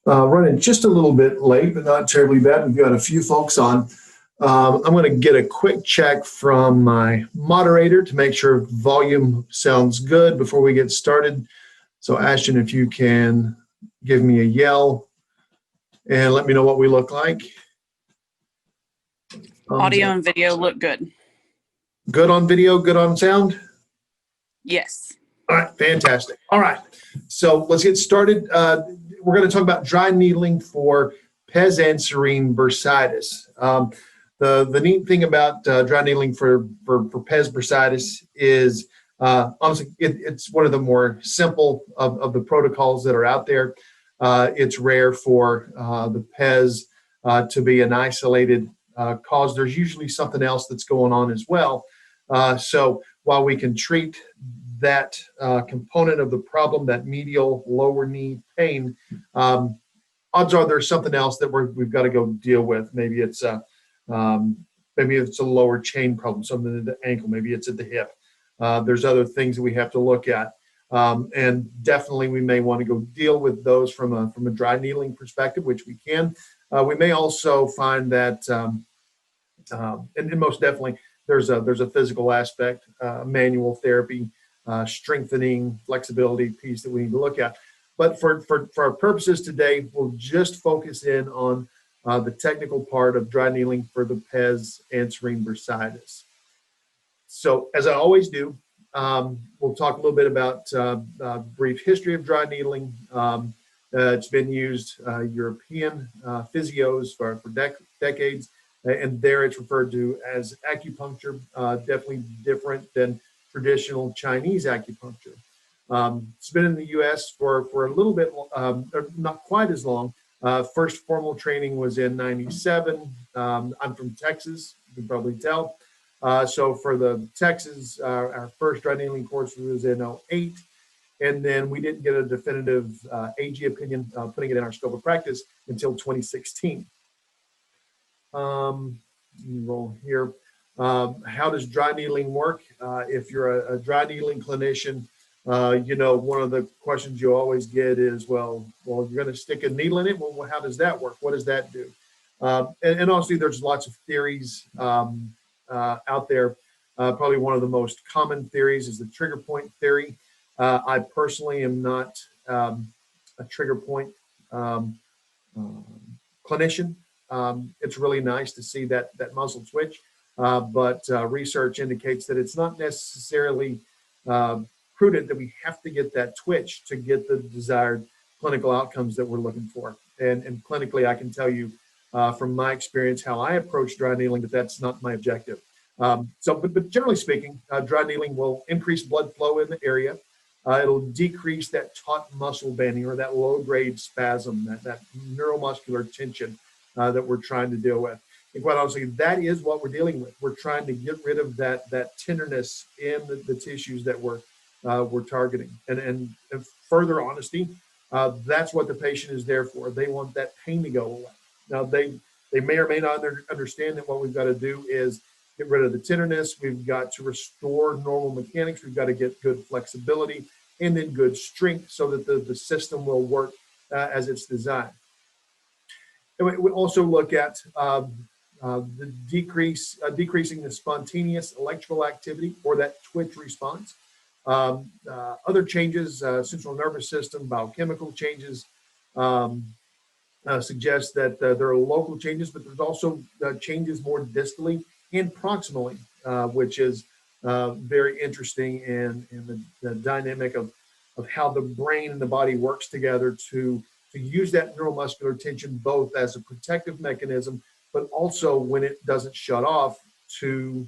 Running just a little bit late, but not terribly bad. We've got a few folks on. I'm going to get a quick check from my moderator to make sure volume sounds good before we get started. So Ashton, if you can give me a yell and let me know what we look like. Audio and video look good. Good on video, good on sound? Yes. All right, fantastic. All right, so let's get started. We're going to talk about dry needling for Pes Bursitis. The neat thing about dry needling for Pes Bursitis is honestly, it's one of the more simple of the protocols that are out there. It's rare for the Pes to be an isolated cause. There's usually something else that's going on as well. So while we can treat that component of the problem, that medial lower knee pain, odds are there's something else that we've got to go deal with. Maybe it's a lower chain problem, something at the ankle, maybe it's at the hip. There's other things that we have to look at, and definitely we may want to go deal with those from a dry needling perspective, which we can. We may also find that, and most definitely, there's a physical aspect, manual therapy, strengthening, flexibility piece that we need to look at. But for our purposes today, we'll just focus in on the technical part of dry needling for the Pes Bursitis. So as I always do, we'll talk a little bit about a brief history of dry needling. It's been used European physios for decades, and there it's referred to as acupuncture, definitely different than traditional Chinese acupuncture. It's been in the U.S. for a little bit, not quite as long. First formal training was in '97. I'm from Texas, you can probably tell. So for the Texas, our first dry needling course was in '08. And then we didn't get a definitive AG opinion, putting it in our scope of practice until 2016. Roll here. How does dry needling work? If you're a dry needling clinician, one of the questions you always get is, well, you're going to stick a needle in it. Well, how does that work? What does that do? And honestly, there's lots of theories out there. Probably one of the most common theories is the trigger point theory. I personally am not a trigger point clinician. It's really nice to see that muscle twitch, but research indicates that it's not necessarily prudent that we have to get that twitch to get the desired clinical outcomes that we're looking for. And clinically, I can tell you from my experience how I approach dry needling that that's not my objective. But generally speaking, dry needling will increase blood flow in the area. It'll decrease that taut muscle bending or that low-grade spasm, that neuromuscular tension that we're trying to deal with. And quite honestly, that is what we're dealing with. We're trying to get rid of that tenderness in the tissues that we're targeting. And further honesty, that's what the patient is there for. They want that pain to go away. Now, they may or may not understand that what we've got to do is get rid of the tenderness. We've got to restore normal mechanics. We've got to get good flexibility and then good strength so that the system will work as it's designed. And we also look at the decreasing the spontaneous electrical activity or that twitch response. Other changes, central nervous system, biochemical changes, suggest that there are local changes, but there's also changes more distally and proximally, which is very interesting in the dynamic of how the brain and the body works together to use that neuromuscular tension both as a protective mechanism, but also when it doesn't shut off to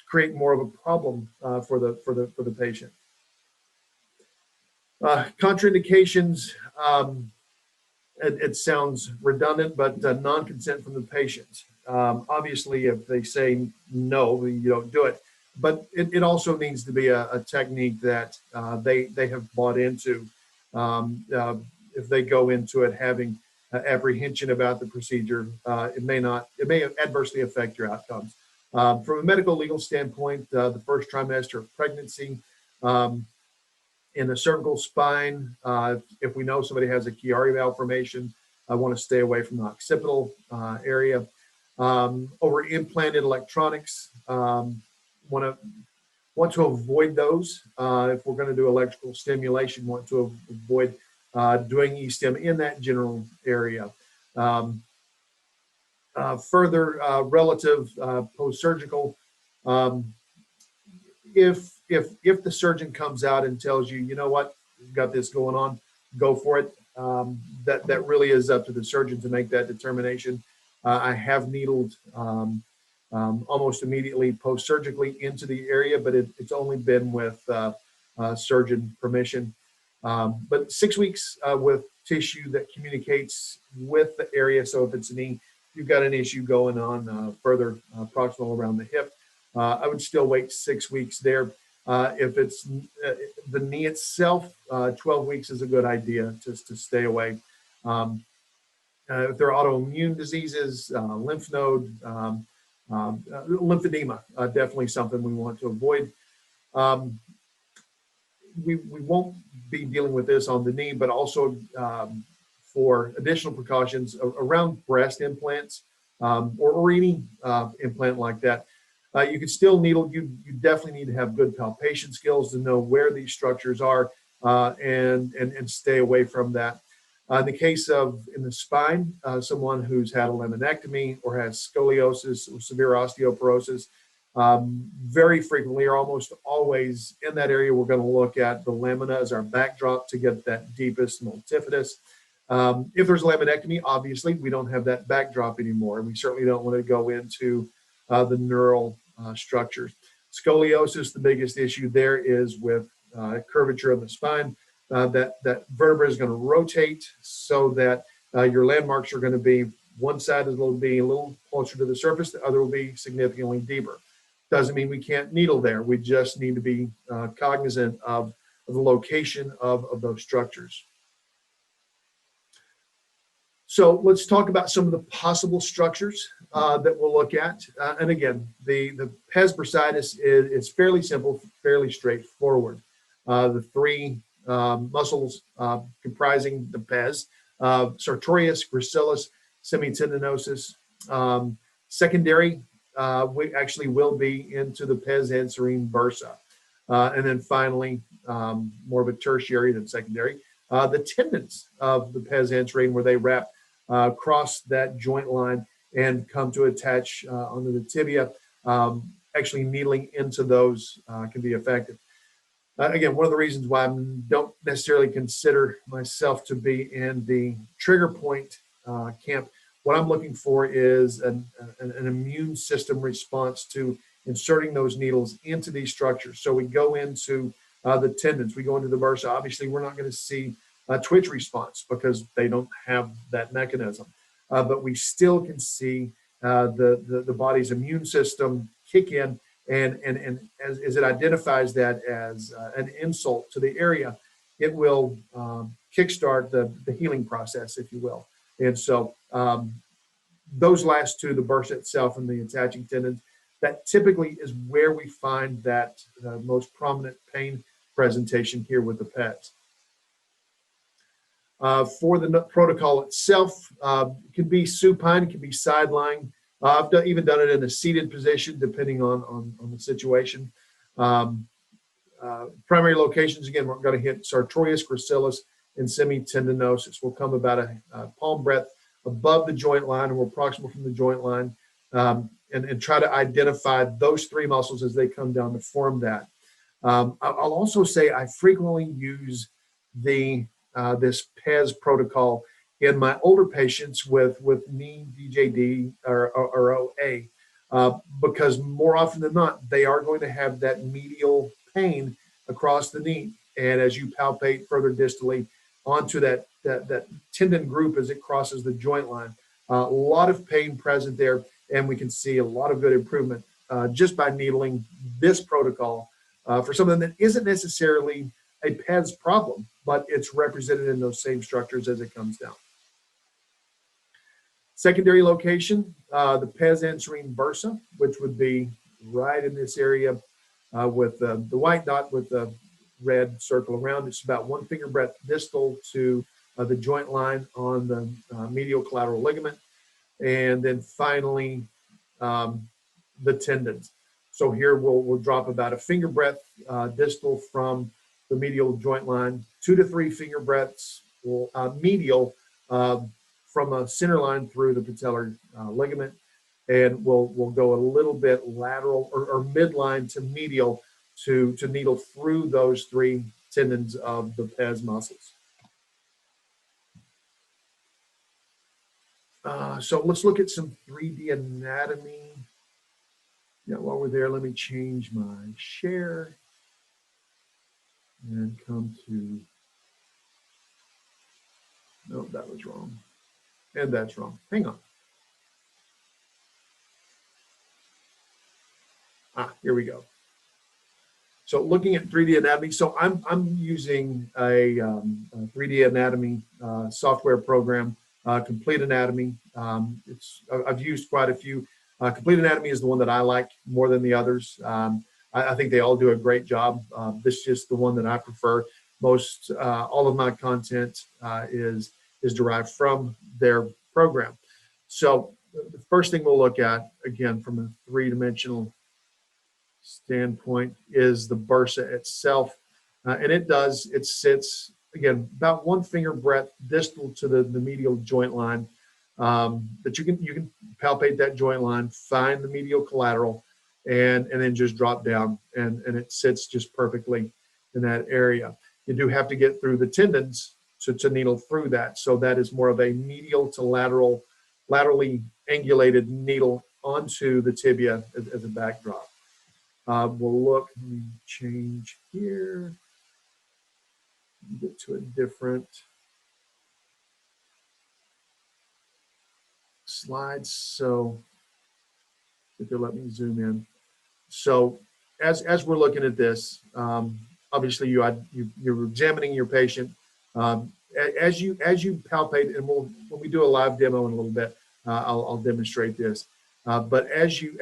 create more of a problem for the patient. Contraindications. It sounds redundant, but non-consent from the patient. Obviously, if they say no, you don't do it. But it also needs to be a technique that they have bought into. If they go into it having apprehension about the procedure, it may adversely affect your outcomes. From a medical legal standpoint, the first trimester of pregnancy, In the cervical spine, if we know somebody has a Chiari valve formation, I want to stay away from the occipital area. Over implanted electronics, want to avoid those. If we're going to do electrical stimulation, want to avoid doing E-stim in that general area. Further relative post-surgical, if the surgeon comes out and tells you, you know what, you've got this going on, go for it. That really is up to the surgeon to make that determination. I have needled almost immediately post-surgically into the area, but it's only been with surgeon permission. But 6 weeks with tissue that communicates with the area. So if it's a knee, you've got an issue going on further proximal around the hip, I would still wait 6 weeks there. If it's the knee itself, 12 weeks is a good idea just to stay away. If there are autoimmune diseases, lymph node, lymphedema, definitely something we want to avoid. We won't be dealing with this on the knee, but also for additional precautions around breast implants or any implant like that. You can still needle. You definitely need to have good palpation skills to know where these structures are and stay away from that. In the case of in the spine, someone who's had a laminectomy or has scoliosis or severe osteoporosis, very frequently or almost always in that area, we're going to look at the lamina as our backdrop to get that deepest multifidus. If there's a laminectomy, obviously we don't have that backdrop anymore, and we certainly don't want to go into the neural structures. Scoliosis, the biggest issue there is with curvature of the spine. That vertebra is going to rotate so that your landmarks are going to be, one side will be a little closer to the surface, the other will be significantly deeper. Doesn't mean we can't needle there. We just need to be cognizant of the location of those structures. So let's talk about some of the possible structures that we'll look at. And again, the Pes Bursitis is fairly simple, fairly straightforward. The three muscles comprising the Pes, sartorius, gracilis, semitendinosus. Secondary, we actually will be into the Pes Anserine bursa. And then finally, more of a tertiary than secondary, the tendons of the Pes Anserine, where they wrap across that joint line and come to attach onto the tibia. Actually needling into those can be effective. Again, one of the reasons why I don't necessarily consider myself to be in the trigger point camp, what I'm looking for is an immune system response to inserting those needles into these structures. So we go into the tendons, we go into the bursa. Obviously, we're not going to see a twitch response because they don't have that mechanism. But we still can see the body's immune system kick in, and as it identifies that as an insult to the area, it will kickstart the healing process, if you will. And so those last two, the bursa itself and the attaching tendons, that typically is where we find that most prominent pain presentation here with the Pes. For the protocol itself, it can be supine, it can be side lying. I've even done it in a seated position, depending on the situation. Primary locations, again, we're going to hit sartorius, gracilis, and semitendinosis. We'll come about a palm breadth above the joint line, and we're proximal from the joint line, and try to identify those three muscles as they come down to form that. I'll also say I frequently use this Pes protocol in my older patients with knee DJD or OA, because more often than not, they are going to have that medial pain across the knee. And as you palpate further distally onto that tendon group as it crosses the joint line, a lot of pain present there, and we can see a lot of good improvement just by needling this protocol for something that isn't necessarily a Pes problem, but it's represented in those same structures as it comes down. Secondary location, the Pes Anserine bursa, which would be right in this area with the white dot with the red circle around. It's about 1 finger breadth distal to the joint line on the medial collateral ligament. And then finally, the tendons. So here we'll drop about a finger breadth distal from the medial joint line, 2 to 3 finger breadths medial from a center line through the patellar ligament. And we'll go a little bit lateral or midline to medial to needle through those 3 tendons of the Pes muscles. So let's look at some 3D anatomy. Yeah, while we're there, let me change my share and come to, no, that was wrong. And that's wrong. Hang on. Here we go. So looking at 3D anatomy, so I'm using a 3D anatomy software program, Complete Anatomy. I've used quite a few. Complete Anatomy is the one that I like more than the others. I think they all do a great job. This is just the one that I prefer. Most all of my content is derived from their program. So the first thing we'll look at, again, from a 3-dimensional standpoint, is the bursa itself. And it sits, again, about 1 finger breadth distal to the medial joint line. But you can palpate that joint line, find the medial collateral, and then just drop down, and it sits just perfectly in that area. You do have to get through the tendons to needle through that. So that is more of a medial to laterally angulated needle onto the tibia as a backdrop. We'll look, let me change here, get to a different slide. So if you'll let me zoom in. So as we're looking at this, obviously you're examining your patient. As you palpate, and when we do a live demo in a little bit, I'll demonstrate this. But as you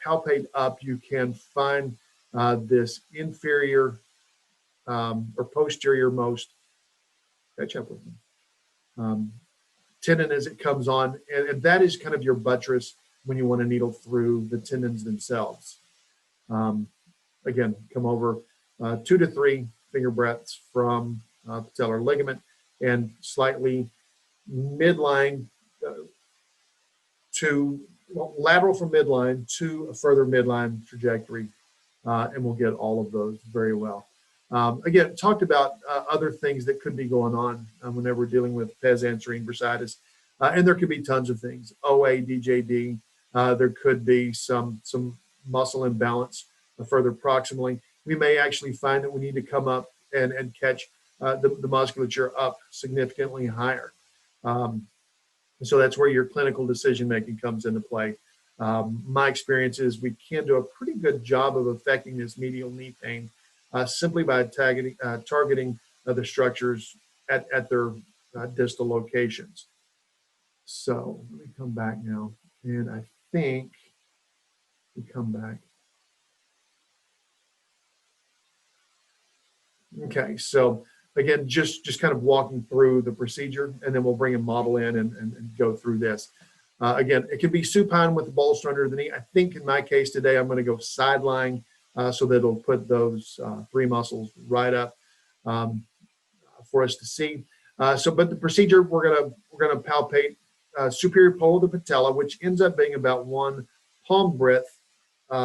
palpate up, you can find this inferior or posterior most, catch up with me, tendon as it comes on, and that is kind of your buttress when you want to needle through the tendons themselves. Again, come over 2 to 3 finger breadths from patellar ligament and slightly midline lateral from midline to a further midline trajectory, and we'll get all of those very well. Again, talked about other things that could be going on whenever we're dealing with Pes Anserine bursitis, and there could be tons of things. OA, DJD, there could be some muscle imbalance further proximally. We may actually find that we need to come up and catch the musculature up significantly higher. So that's where your clinical decision making comes into play. My experience is we can do a pretty good job of affecting this medial knee pain simply by targeting the structures at their distal locations. So let me come back now, and I think we come back. Okay, so again, just kind of walking through the procedure, and then we'll bring a model in and go through this. Again, it can be supine with the bolster under the knee. I think in my case today, I'm going to go sideline so that it'll put those 3 muscles right up for us to see. But the procedure, we're gonna palpate superior pole of the patella, which ends up being about 1 palm breadth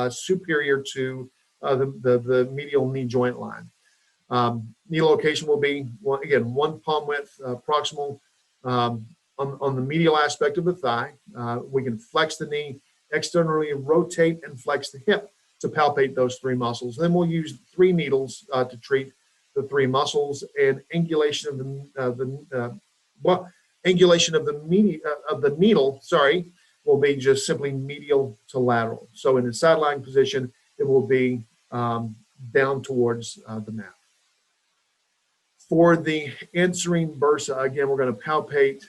superior to the medial knee joint line. Knee location will be, again, 1 palm width proximal on the medial aspect of the thigh. We can flex the knee, externally rotate and flex the hip to palpate those 3 muscles. Then we'll use 3 needles to treat the 3 muscles, and angulation of the needle, will be just simply medial to lateral. So in the sideline position, it will be down towards the mat. For the Anserine bursa, again, we're going to palpate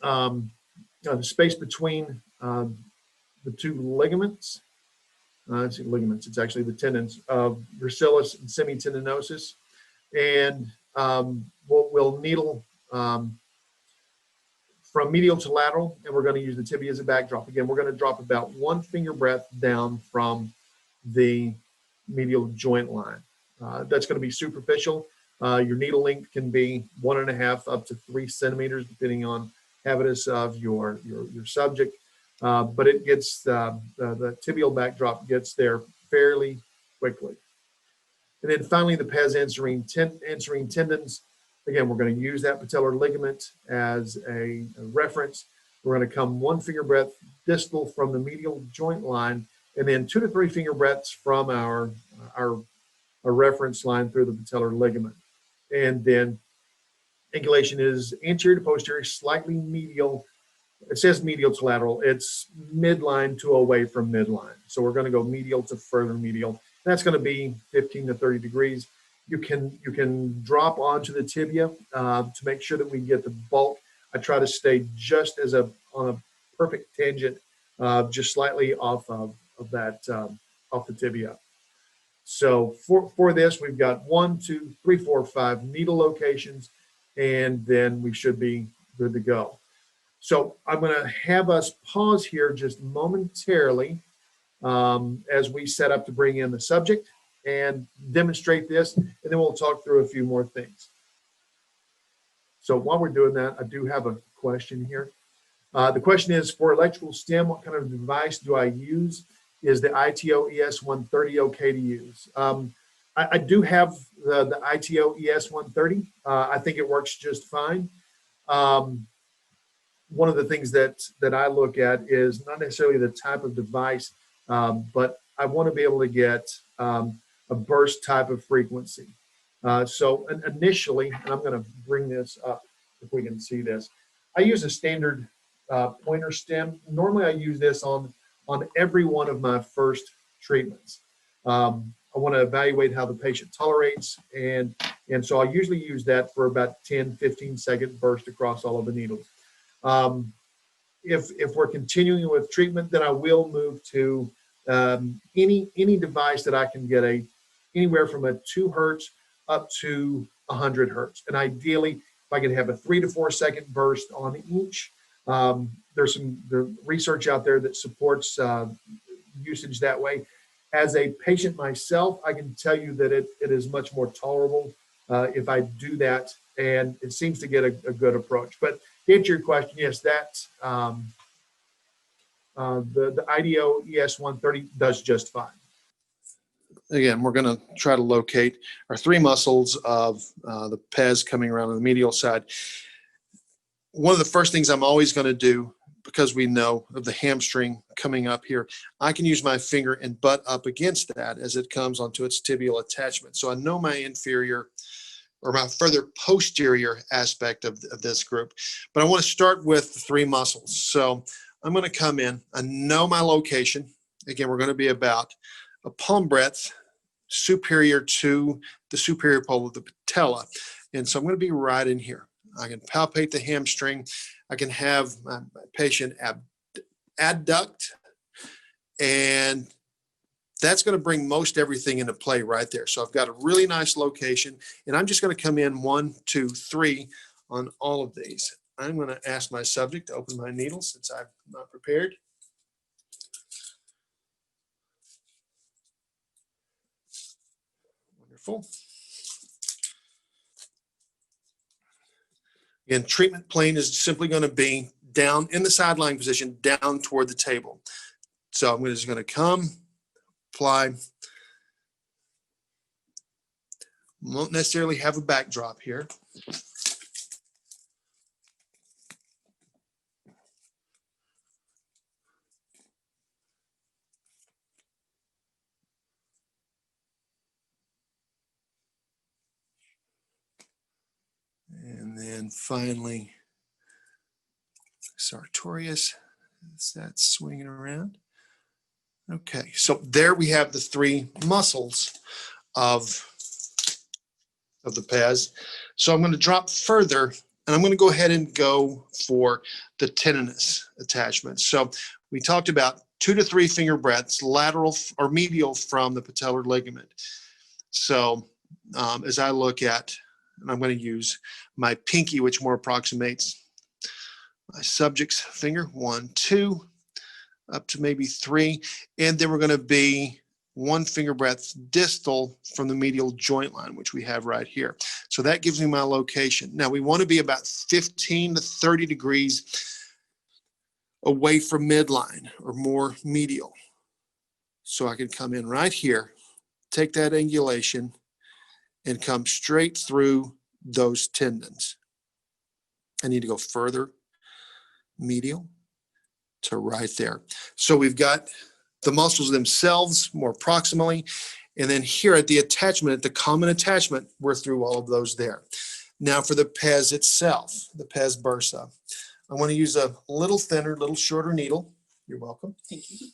the space between the 2 ligaments, it's ligaments, it's actually the tendons of gracilis and semitendinosis. And we'll needle from medial to lateral, and we're going to use the tibia as a backdrop. Again, we're going to drop about 1 finger breadth down from the medial joint line. That's going to be superficial. Your needle length can be 1.5 up to 3 centimeters, depending on habitus of your subject. But it gets the tibial backdrop gets there fairly quickly. And then finally, the Pes Anserine tendons. Again, we're going to use that patellar ligament as a reference. We're going to come 1 finger breadth distal from the medial joint line, and then 2 to 3 finger breadths from our reference line through the patellar ligament. And then angulation is anterior to posterior, slightly medial. It says medial to lateral. It's midline to away from midline. So we're going to go medial to further medial. That's going to be 15 to 30 degrees. You can drop onto the tibia to make sure that we get the bulk. I try to stay just on a perfect tangent, just slightly off of off the tibia. So for this, we've got 1, 2, 3, 4, 5 needle locations, and then we should be good to go. So I'm going to have us pause here just momentarily as we set up to bring in the subject and demonstrate this, and then we'll talk through a few more things. So while we're doing that, I do have a question here. The question is, for electrical stim, what kind of device do I use? Is the ITO ES130 okay to use? I do have the ITO ES130. I think it works just fine. One of the things that I look at is not necessarily the type of device, but I want to be able to get a burst type of frequency. So initially, and I'm going to bring this up if we can see this, I use a standard pointer stem. Normally I use this on every one of my first treatments. I want to evaluate how the patient tolerates, and so I usually use that for about 10-15 second burst across all of the needles. If we're continuing with treatment, then I will move to any device that I can get anywhere from a 2 hertz up to 100 hertz. And ideally, if I can have a 3 to 4 second burst on each. There's research out there that supports usage that way. As a patient myself, I can tell you that it is much more tolerable if I do that, and it seems to get a good approach. But to answer your question, yes, that the IDO ES130 does just fine. Again, we're going to try to locate our 3 muscles of the Pes coming around on the medial side. One of the first things I'm always going to do, because we know of the hamstring coming up here, I can use my finger and butt up against that as it comes onto its tibial attachment. So I know my inferior or my further posterior aspect of this group. But I want to start with the 3 muscles. So I'm going to come in. I know my location. Again, we're going to be about a palm breadth superior to the superior pole of the patella. And so I'm going to be right in here. I can palpate the hamstring. I can have my patient adduct, and that's going to bring most everything into play right there. So I've got a really nice location, and I'm just going to come in 1, 2, 3 on all of these. I'm going to ask my subject to open my needle since I'm not prepared. Wonderful. Again, treatment plane is simply going to be down in the sideline position, down toward the table. So I'm just going to come, apply. Won't necessarily have a backdrop here. And then finally, sartorius, that's swinging around. Okay, so there we have the 3 muscles of the Pes. So I'm going to drop further, and I'm going to go ahead and go for the tendinous attachment. So we talked about 2 to 3 finger breadths lateral or medial from the patellar ligament. So as I look at, and I'm going to use my pinky, which more approximates my subject's finger, 1, 2, up to maybe 3, and then we're going to be 1 finger breadth distal from the medial joint line, which we have right here. So that gives me my location. Now we want to be about 15 to 30 degrees away from midline or more medial. So I can come in right here, take that angulation, and come straight through those tendons. I need to go further medial to right there. So we've got the muscles themselves more proximally, and then here at the attachment, at the common attachment, we're through all of those there. Now for the Pes itself, the Pes bursa, I want to use a little thinner, little shorter needle. You're welcome. Thank you.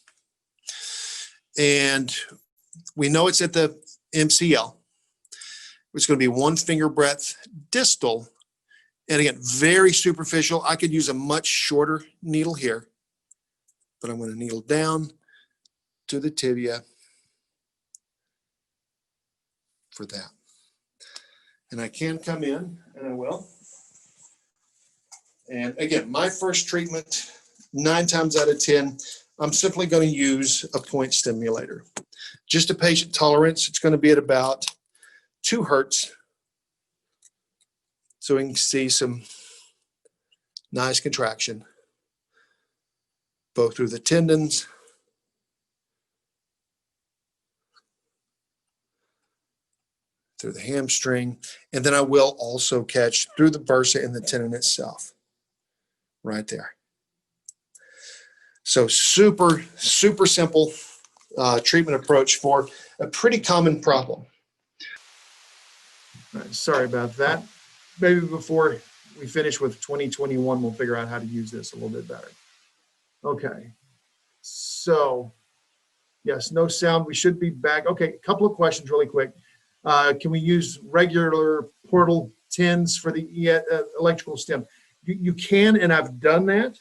And we know it's at the MCL. It's going to be 1 finger breadth distal. And again, very superficial. I could use a much shorter needle here, but I'm going to needle down to the tibia for that. And I can come in, and I will. And again, my first treatment, 9 times out of 10, I'm simply going to use a point stimulator. Just a patient tolerance. It's going to be at about 2 hertz. So we can see some nice contraction, both through the tendons, through the hamstring, and then I will also catch through the bursa and the tendon itself, right there. So super, super simple treatment approach for a pretty common problem. All right, sorry about that. Maybe before we finish with 2021, we'll figure out how to use this a little bit better. Okay, so yes, no sound. We should be back. Okay, a couple of questions really quick. Can we use regular portal tins for the electrical stem? You can, and I've done that.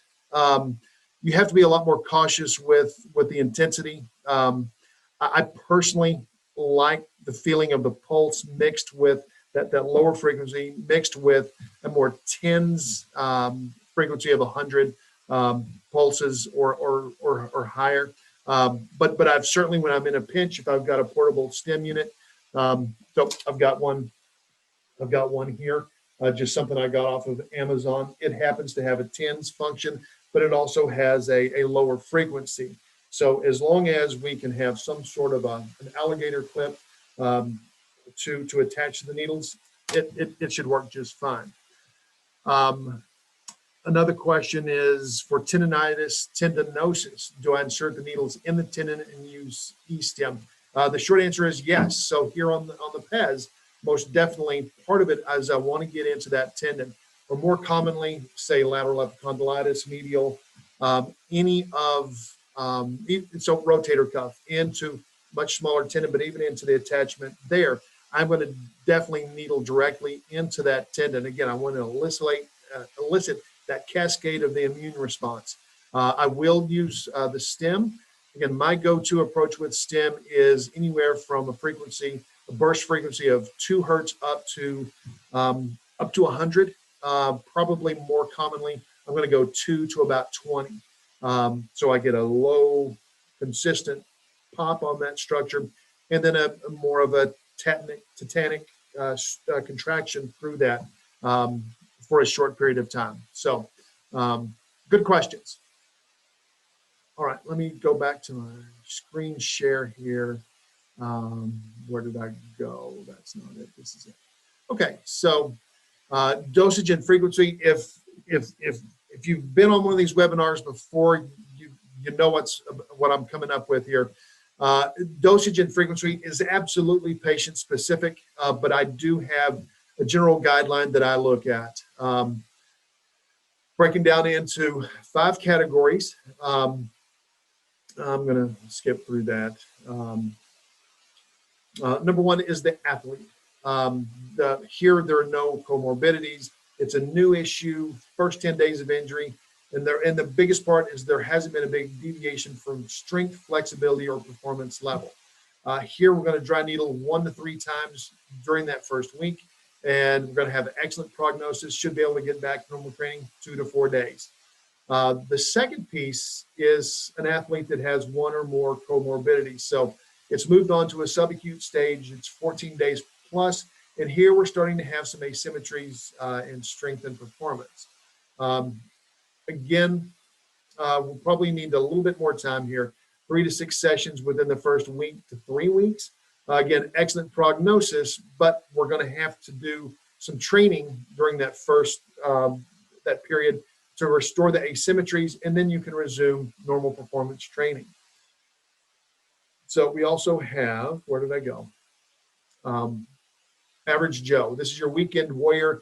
You have to be a lot more cautious with the intensity. I personally like the feeling of the pulse mixed with that lower frequency, mixed with a more tens frequency of 100 pulses or higher. But I've certainly, when I'm in a pinch, if I've got a portable stem unit, so I've got one here, just something I got off of Amazon. It happens to have a tens function, but it also has a lower frequency. So as long as we can have some sort of an alligator clip to attach to the needles, it should work just fine. Another question is for tendonitis, tendinosis. Do I insert the needles in the tendon and use E-stem? The short answer is yes. So here on the Pes, most definitely part of it is I want to get into that tendon, or more commonly, say lateral epicondylitis, medial, any of, so rotator cuff into much smaller tendon, but even into the attachment there, I'm going to definitely needle directly into that tendon. Again, I want to elicit that cascade of the immune response. I will use the stem. Again, my go-to approach with stem is anywhere from a burst frequency of 2 hertz up to 100. Probably more commonly, I'm going to go 2 to about 20. So I get a low, consistent pop on that structure, and then a more of a tetanic contraction through that for a short period of time. So good questions. All right, let me go back to my screen share here. Where did I go? That's not it. This is it. Okay, so dosage and frequency. If you've been on one of these webinars before, you know what I'm coming up with here. Dosage and frequency is absolutely patient specific, but I do have a general guideline that I look at. Breaking down into 5 categories. I'm going to skip through that. Number 1 is the athlete. Here, there are no comorbidities. It's a new issue, first 10 days of injury. And the biggest part is there hasn't been a big deviation from strength, flexibility, or performance level. Here, we're going to dry needle 1 to 3 times during that first week, and we're going to have excellent prognosis, should be able to get back to normal training 2 to 4 days. The second piece is an athlete that has 1 or more comorbidities. So it's moved on to a subacute stage. It's 14 days plus, and here we're starting to have some asymmetries in strength and performance. Again, we'll probably need a little bit more time here, 3 to 6 sessions within the first week to 3 weeks. Again, excellent prognosis, but we're going to have to do some training during that first that period to restore the asymmetries, and then you can resume normal performance training. So we also have, where did I go? Average Joe. This is your weekend warrior.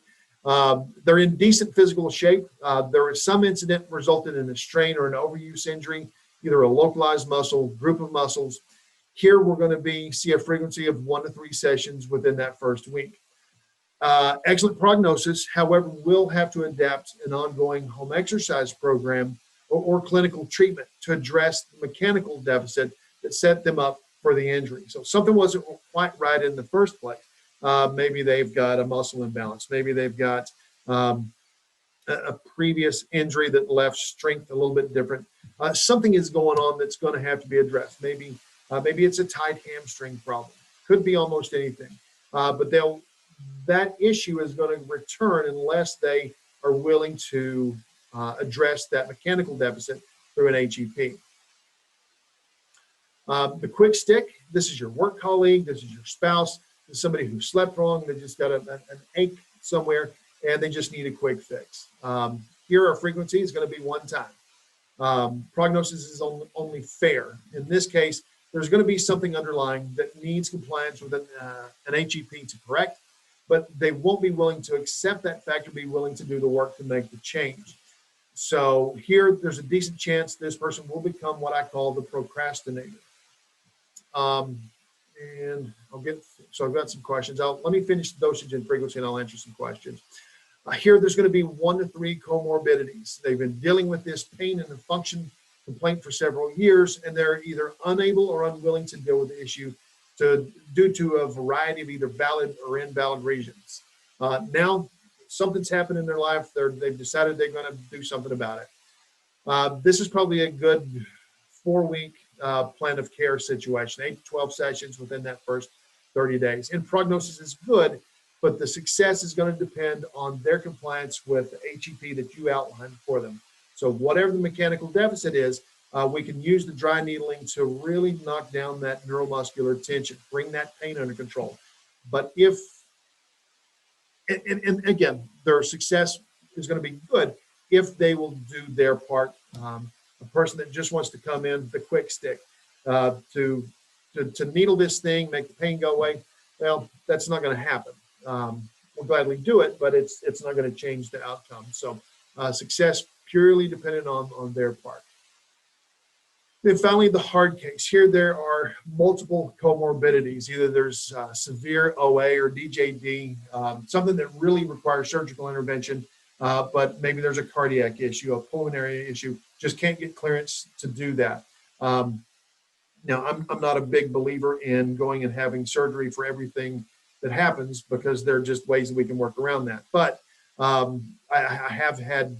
They're in decent physical shape. There is some incident resulted in a strain or an overuse injury, either a localized muscle, group of muscles. Here we're going to see a frequency of 1 to 3 sessions within that first week. Excellent prognosis. However, we'll have to adapt an ongoing home exercise program or clinical treatment to address the mechanical deficit that set them up for the injury. So something wasn't quite right in the first place. Maybe they've got a muscle imbalance. Maybe they've got a previous injury that left strength a little bit different. Something is going on that's going to have to be addressed. Maybe it's a tight hamstring problem. Could be almost anything. But that issue is going to return unless they are willing to address that mechanical deficit through an HEP. The quick stick, this is your work colleague, this is your spouse, this is somebody who slept wrong, they just got an ache somewhere, and they just need a quick fix. Here, our frequency is going to be 1 time. Prognosis is only fair. In this case, there's going to be something underlying that needs compliance with an HEP to correct, but they won't be willing to accept that fact or be willing to do the work to make the change. So here, there's a decent chance this person will become what I call the procrastinator. And I've got some questions. Let me finish the dosage and frequency, and I'll answer some questions. Here, there's going to be 1 to 3 comorbidities. They've been dealing with this pain and function complaint for several years, and they're either unable or unwilling to deal with the issue due to a variety of either valid or invalid reasons. Now, something's happened in their life. They've decided they're going to do something about it. This is probably a good 4-week plan of care situation, 8 to 12 sessions within that first 30 days. And prognosis is good, but the success is going to depend on their compliance with the HEP that you outlined for them. So whatever the mechanical deficit is, we can use the dry needling to really knock down that neuromuscular tension, bring that pain under control. But and again, their success is going to be good if they will do their part. A person that just wants to come in the quick stick to needle this thing, make the pain go away, well, that's not going to happen. We'll gladly do it, but it's not going to change the outcome. So success purely dependent on their part. Then finally, the hard case. Here there are multiple comorbidities. Either there's severe OA or DJD, something that really requires surgical intervention, but maybe there's a cardiac issue, a pulmonary issue, just can't get clearance to do that. Now, I'm not a big believer in going and having surgery for everything that happens, because there are just ways that we can work around that. But I have had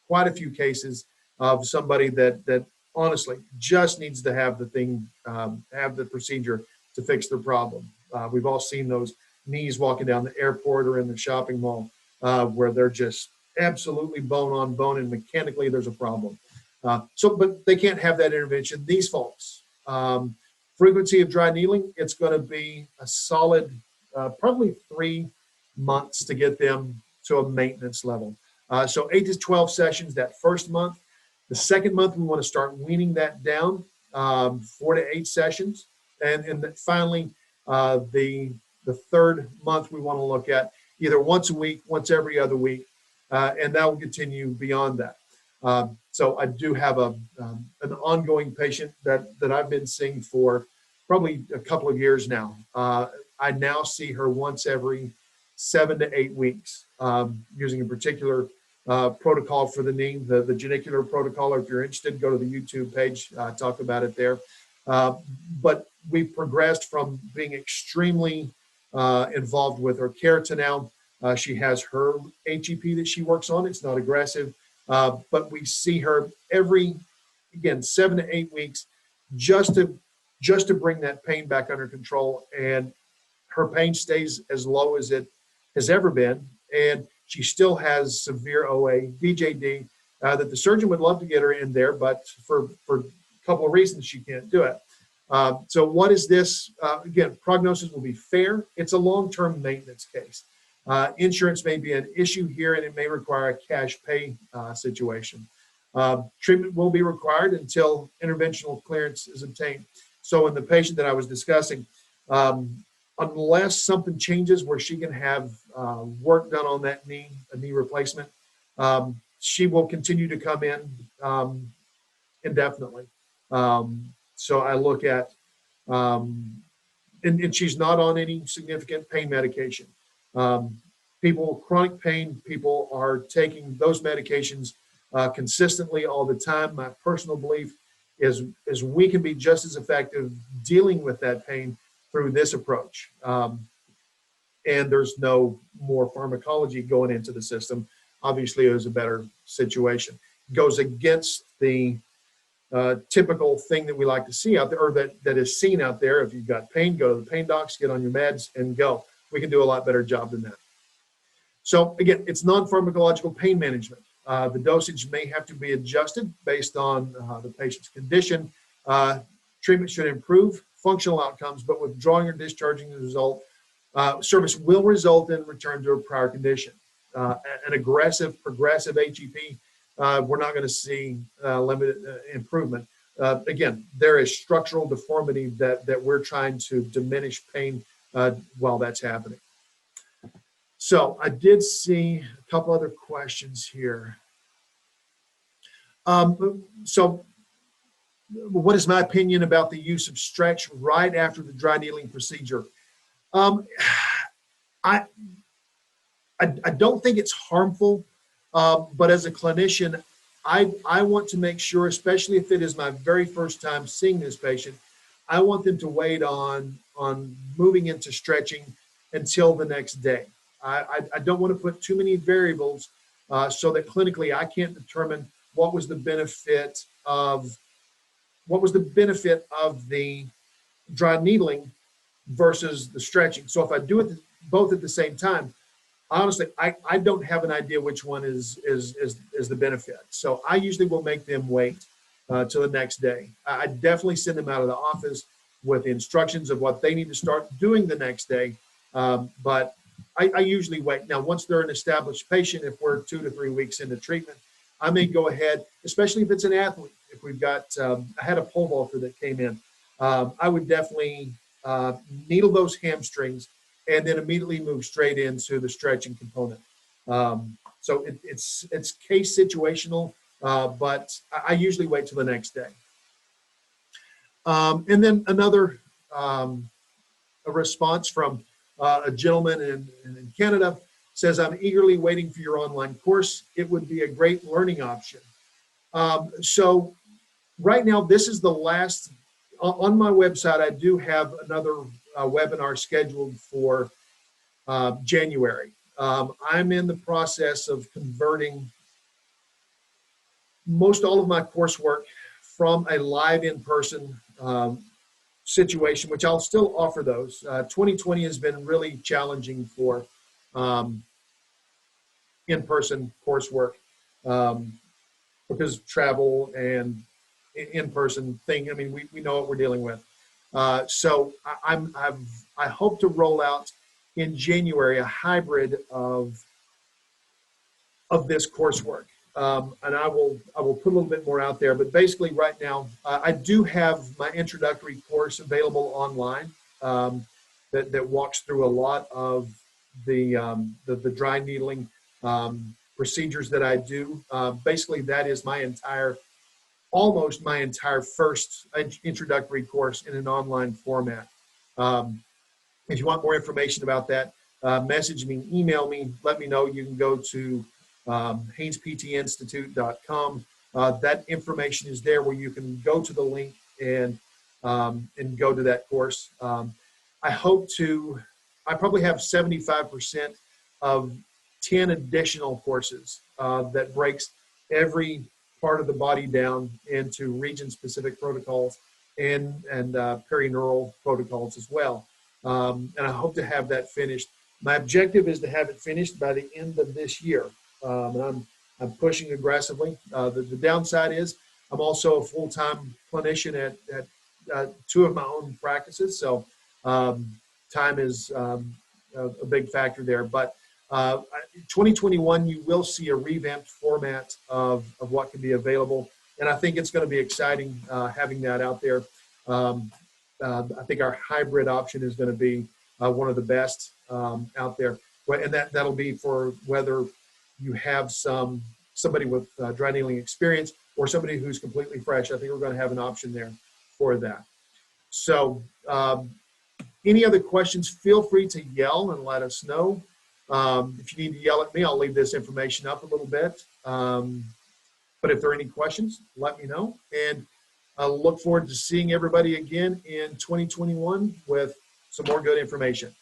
quite a few cases of somebody that honestly just needs to have the procedure to fix their problem. We've all seen those knees walking down the airport or in the shopping mall where they're just absolutely bone on bone, and mechanically there's a problem. But they can't have that intervention. These folks, frequency of dry needling, it's going to be a solid probably 3 months to get them to a maintenance level. So 8 to 12 sessions that first month. The second month, we want to start weaning that down, 4 to 8 sessions. And then finally, the third month, we want to look at either once a week, once every other week, and that will continue beyond that. So I do have an ongoing patient that I've been seeing for probably a couple of years now. I now see her once every 7 to 8 weeks, using a particular protocol for the knee, the genicular protocol, or if you're interested, go to the YouTube page, talk about it there. But we've progressed from being extremely involved with her care to now she has her HEP that she works on. It's not aggressive, but we see her every, again, 7 to 8 weeks just to bring that pain back under control. And her pain stays as low as it has ever been. And she still has severe OA, DJD, that the surgeon would love to get her in there, but for a couple of reasons, she can't do it. So what is this? Again, prognosis will be fair. It's a long-term maintenance case. Insurance may be an issue here, and it may require a cash pay situation. Treatment will be required until interventional clearance is obtained. So in the patient that I was discussing, unless something changes where she can have work done on that knee, a knee replacement, she will continue to come in indefinitely. So I look at, and she's not on any significant pain medication. People with chronic pain, people are taking those medications consistently all the time. My personal belief is we can be just as effective dealing with that pain through this approach. And there's no more pharmacology going into the system. Obviously, it was a better situation. Goes against the typical thing that we like to see out there, or that is seen out there. If you've got pain, go to the pain docs, get on your meds, and go. We can do a lot better job than that. So again, it's non-pharmacological pain management. The dosage may have to be adjusted based on the patient's condition. Treatment should improve functional outcomes, but withdrawing or discharging the result, service will result in return to a prior condition. An aggressive, progressive HEP, we're not going to see limited improvement. Again, there is structural deformity that we're trying to diminish pain while that's happening. So I did see a couple other questions here. So what is my opinion about the use of stretch right after the dry needling procedure? I don't think it's harmful, but as a clinician, I want to make sure, especially if it is my very first time seeing this patient, I want them to wait on moving into stretching until the next day. I don't want to put too many variables so that clinically I can't determine what was the benefit of the dry needling versus the stretching. So if I do it both at the same time, honestly, I don't have an idea which one is the benefit. So I usually will make them wait till the next day. I definitely send them out of the office with instructions of what they need to start doing the next day. But I usually wait. Now, once they're an established patient, if we're 2 to 3 weeks into treatment, I may go ahead, especially if it's an athlete. If we've got, I had a pole vaulter that came in, I would definitely needle those hamstrings and then immediately move straight into the stretching component. So it's case situational, but I usually wait till the next day. And then another a response from a gentleman in Canada says, I'm eagerly waiting for your online course. It would be a great learning option. So right now, this is the last, on my website, I do have another webinar scheduled for January. I'm in the process of converting most all of my coursework from a live in-person situation, which I'll still offer those. 2020 has been really challenging for in-person coursework because of travel and in-person thing. I mean, we know what we're dealing with. So I hope to roll out in January a hybrid of this coursework. And I will put a little bit more out there, but basically right now, I do have my introductory course available online that walks through a lot of the dry needling procedures that I do. Basically, that is almost my entire first introductory course in an online format. If you want more information about that, message me, email me, let me know. You can go to HaynesPTInstitute.com. That information is there where you can go to the link and go to that course. I probably have 75% of 10 additional courses that breaks every part of the body down into region-specific protocols and perineural protocols as well. And I hope to have that finished. My objective is to have it finished by the end of this year. And I'm pushing aggressively. The downside is I'm also a full-time clinician at two of my own practices. So time is a big factor there. But 2021, you will see a revamped format of what can be available. And I think it's going to be exciting having that out there. I think our hybrid option is going to be one of the best out there. And that'll be for whether you have somebody with dry needling experience or somebody who's completely fresh. I think we're going to have an option there for that. So any other questions, feel free to yell and let us know. If you need to yell at me, I'll leave this information up a little bit. But if there are any questions, let me know. And I look forward to seeing everybody again in 2021 with some more good information.